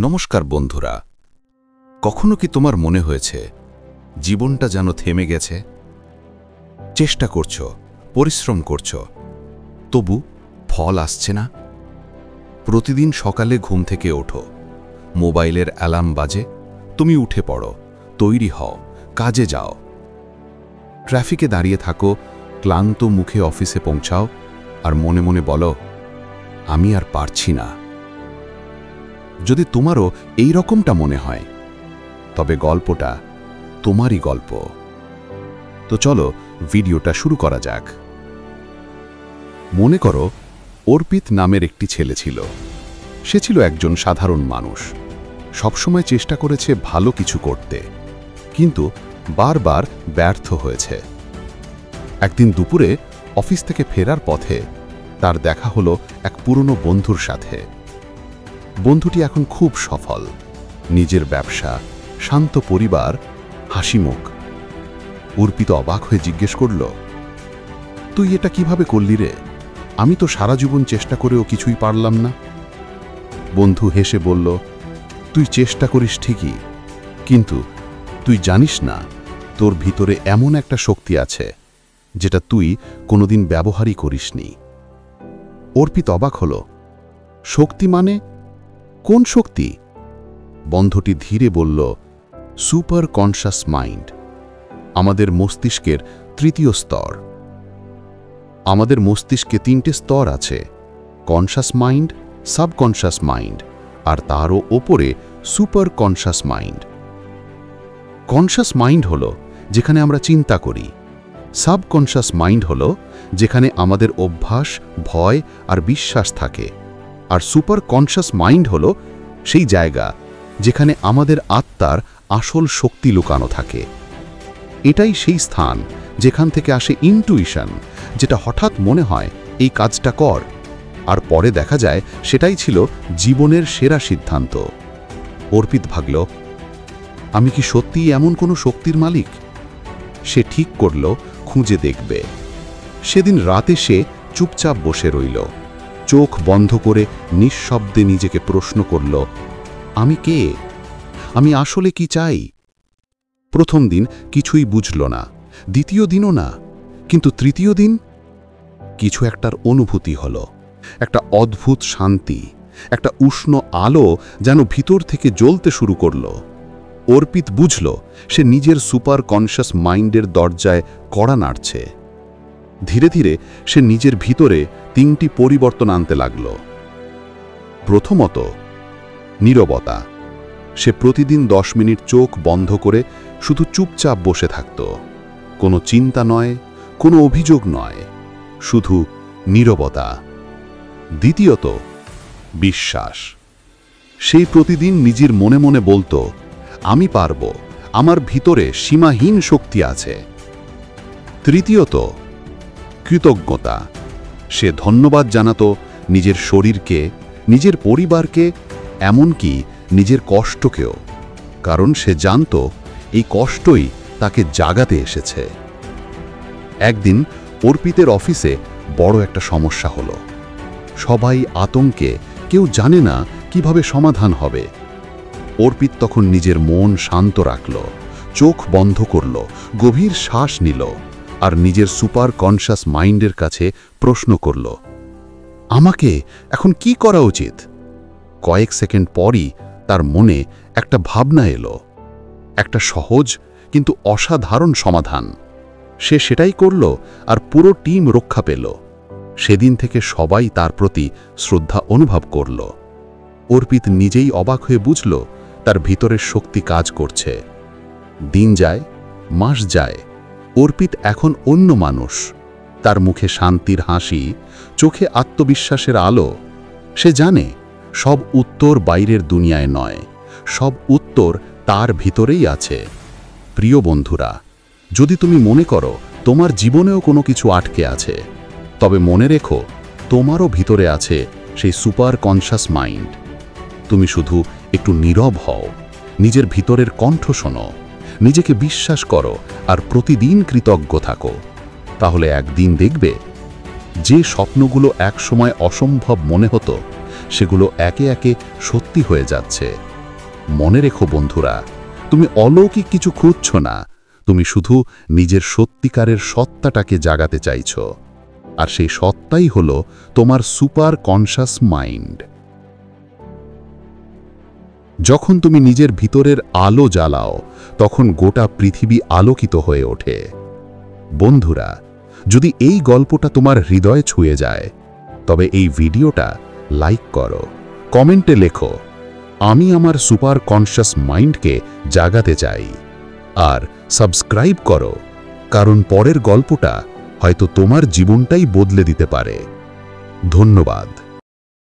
নমস্কার বন্ধুরা। কখনো কি তোমার মনে হয়েছে জীবনটা যেন থেমে গেছে? চেষ্টা করছো, পরিশ্রম করছো, তবু ফল আসছে না? প্রতিদিন সকালে ঘুম থেকে ওঠো, মোবাইলের অ্যালার্ম বাজে, তুমি উঠে পড়ো, তৈরি হও, কাজে যাও। ট্রাফিকে দাঁড়িয়ে থাকো, ক্লান্ত মুখে অফিসে পৌঁছাও, আর মনে মনে বলো, আমি আর পারছি না। যদি তোমারও এই রকমটা মনে হয়, তবে গল্পটা তোমারই গল্প। তো চলো ভিডিওটা শুরু করা যাক। মনে করো, অর্পিত নামের একটি ছেলে ছিল। সে ছিল একজন সাধারণ মানুষ। সবসময় চেষ্টা করেছে ভালো কিছু করতে, কিন্তু বারবার ব্যর্থ হয়েছে। একদিন দুপুরে অফিস থেকে ফেরার পথে তার দেখা হলো এক পুরনো বন্ধুর সাথে। বন্ধুটি এখন খুব সফল, নিজের ব্যবসা, শান্ত পরিবার, হাসিমুখ। অর্পিত অবাক হয়ে জিজ্ঞেস করল, তুই এটা কিভাবে করলি রে? আমি তো সারা জীবন চেষ্টা করেও কিছুই পারলাম না। বন্ধু হেসে বলল, তুই চেষ্টা করিস ঠিকই, কিন্তু তুই জানিস না তোর ভিতরে এমন একটা শক্তি আছে যেটা তুই কোনোদিন ব্যবহারই করিসনি। অর্পিত অবাক হল, শক্তি মানে? কোন শক্তি? বন্ধুটি ধীরে বলল, সুপার কনশাস মাইন্ড, আমাদের মস্তিষ্কের তৃতীয় স্তর। আমাদের মস্তিষ্কে 3টে স্তর আছে, কনশাস মাইন্ড, সাবকনশাস মাইন্ড, আর তারও ওপরে super conscious mind. Conscious mind হলো যেখানে আমরা চিন্তা করি, সাবকনশাস মাইন্ড হলো যেখানে আমাদের অভ্যাস, ভয় আর বিশ্বাস থাকে, আর সুপার কনশাস মাইন্ড হলো সেই জায়গা যেখানে আমাদের আত্মার আসল শক্তি লুকানো থাকে। এটাই সেই স্থান যেখান থেকে আসে ইনটুইশন, যেটা হঠাৎ মনে হয় এই কাজটা কর, আর পরে দেখা যায় সেটাই ছিল জীবনের সেরা সিদ্ধান্ত। অর্পিত ভাবল, আমি কি সত্যিই এমন কোনো শক্তির মালিক? সে ঠিক করল খুঁজে দেখবে। সেদিন রাতে সে চুপচাপ বসে রইল, চোখ বন্ধ করে নিঃশব্দে নিজেকে প্রশ্ন করল, আমি কে? আমি আসলে কি চাই? প্রথম দিন কিছুই বুঝল না, দ্বিতীয় দিনও না, কিন্তু তৃতীয় দিন কিছু একটার অনুভূতি হলো, একটা অদ্ভুত শান্তি, একটা উষ্ণ আলো যেন ভিতর থেকে জ্বলতে শুরু করল। অর্পিত বুঝল সে নিজের সুপার কনশাস মাইন্ডের দরজায় কড়া নাড়ছে। ধীরে ধীরে সে নিজের ভিতরে 3টি পরিবর্তন আনতে লাগল। প্রথমত, নীরবতা। সে প্রতিদিন 10 মিনিট চোখ বন্ধ করে শুধু চুপচাপ বসে থাকত। কোনো চিন্তা নয়, কোনো অভিযোগ নয়, শুধু নীরবতা। দ্বিতীয়ত, বিশ্বাস। সেই প্রতিদিন নিজের মনে মনে বলতো, আমি পারব, আমার ভিতরে সীমাহীন শক্তি আছে। তৃতীয়ত, কৃতজ্ঞতা। সে ধন্যবাদ জানাতো নিজের শরীরকে, নিজের পরিবারকে, এমনকি নিজের কষ্টকেও, কারণ সে জানত এই কষ্টই তাকে জাগাতে এসেছে। একদিন অর্পিতের অফিসে বড় একটা সমস্যা হলো। সবাই আতঙ্কে, কেউ জানে না কিভাবে সমাধান হবে। অর্পিত তখন নিজের মন শান্ত রাখল, চোখ বন্ধ করল, গভীর শ্বাস নিল, আর নিজের সুপার কনশাস মাইন্ডের কাছে প্রশ্ন করল, আমাকে এখন কি করা উচিত? কয়েক সেকেন্ড পরই তার মনে একটা ভাবনা এলো, একটা সহজ কিন্তু অসাধারণ সমাধান। সে সেটাই করল, আর পুরো টিম রক্ষা পেল। সেদিন থেকে সবাই তার প্রতি শ্রদ্ধা অনুভব করল। অর্পিত নিজেই অবাক হয়ে বুঝল তার ভিতরের শক্তি কাজ করছে। দিন যায়, মাস যায়, অর্পিত এখন অন্য মানুষ। তার মুখে শান্তির হাসি, চোখে আত্মবিশ্বাসের আলো। সে জানে সব উত্তর বাইরের দুনিয়ায় নয়, সব উত্তর তার ভিতরেই আছে। প্রিয় বন্ধুরা, যদি তুমি মনে করো তোমার জীবনেও কোনো কিছু আটকে আছে, তবে মনে রেখো তোমারও ভিতরে আছে সেই সুপার কনশাস মাইন্ড। তুমি শুধু একটু নীরব হও, নিজের ভিতরের কণ্ঠ শোনো, নিজেকে বিশ্বাস করো, আর প্রতিদিন কৃতজ্ঞ থাকো। তাহলে একদিন দেখবে যে স্বপ্নগুলো একসময় অসম্ভব মনে হতো, সেগুলো একে একে সত্যি হয়ে যাচ্ছে। মনে রেখো বন্ধুরা, তুমি অলৌকিক কিছু খুঁজছ না, তুমি শুধু নিজের সত্যিকারের সত্তাটাকে জাগাতে চাইছ। আর সেই সত্তাই হলো তোমার সুপার কনশাস মাইন্ড। যখন তুমি নিজের ভিতরের আলো জ্বালাও, তখন গোটা পৃথিবী আলোকিত হয়ে ওঠে। বন্ধুরা, যদি এই গল্পটা তোমার হৃদয়ে ছুঁয়ে যায়, তবে এই ভিডিওটা লাইক করো, কমেন্টে লেখো, আমি আমার সুপার কনশাস মাইন্ডকে জাগাতে চাই। আর সাবস্ক্রাইব করো, কারণ পরের গল্পটা হয়তো তোমার জীবনটাই বদলে দিতে পারে। ধন্যবাদ।